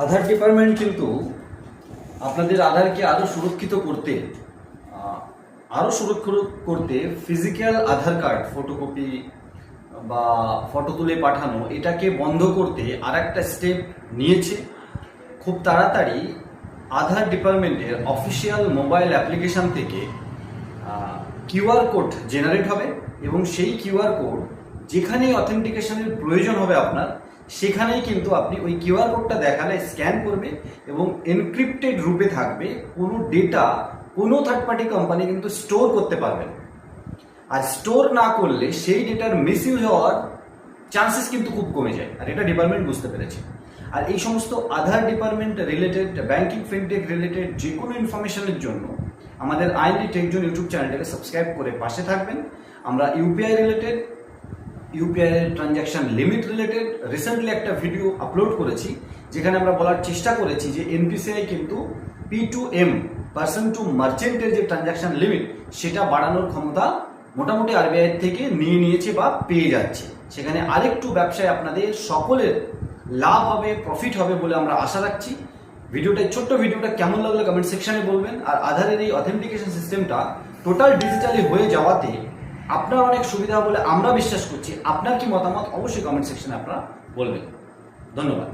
আধার department কিন্তু আপনাদের আধারকে আরো সুরক্ষিত করতে ফিজিক্যাল আধার কার্ড ফটোকপি বা ফটো তুলে পাঠানো এটাকে বন্ধ করতে আরেকটা স্টেপ নিয়েছে। খুব তাড়াতাড়ি আধার ডিপার্টমেন্টের অফিসিয়াল মোবাইল অ্যাপ্লিকেশন থেকে কিউআর কোড জেনারেট হবে এবং সেই কিউআর কোড যেখানেই অথেন্টিকেশনের প্রয়োজন হবে আপনার সেখানেই কিন্তু আপনি ওই কিউআর কোডটা দেখালে স্ক্যান করবে এবং এনক্রিপ্টেড রূপে থাকবে। কোনো ডেটা কোনো থার্ড পার্টি কোম্পানি কিন্তু স্টোর করতে পারবে না, আর স্টোর না করলে সেই ডেটার মিসইউজ হওয়ার চান্সেস কিন্তু খুব কমে যায়, আর এটা ডিপার্টমেন্ট বুঝতে পেরেছে। আর এই সমস্ত Aadhaar department related, banking fintech related যে কোনো ইনফরমেশনের জন্য আমাদের আইএনডি টেক জোন ইউটিউব চ্যানেলটাকে সাবস্ক্রাইব করে পাশে থাকবেন। আমরা UPI related, UPI transaction limit related recently একটা ভিডিও আপলোড করেছি, যেখানে আমরা বলার চেষ্টা করেছি যে এনপিসিআই কিন্তু P2M, পার্সন টু মার্চেন্টের যে ট্রানজ্যাকশন লিমিট সেটা বাড়ানোর ক্ষমতা মোটামুটি আরবিআই থেকে নিয়েছে বা পেয়ে যাচ্ছে। সেখানে আরেকটু ব্যবসায় আপনাদের সকলের লাভ হবে, প্রফিট হবে বলে আমরা আশা রাখছি। ছোট্ট ভিডিওটা কেমন লাগলো কমেন্ট সেকশনে বলবেন। আর আধারের এই অথেন্টিকেশন সিস্টেমটা টোটাল ডিজিটালি হয়ে যাওয়াতে আপনার অনেক সুবিধা বলে আমরা বিশ্বাস করছি। আপনার কি মতামত অবশ্যই কমেন্ট সেকশনে আপনারা বলবেন। ধন্যবাদ।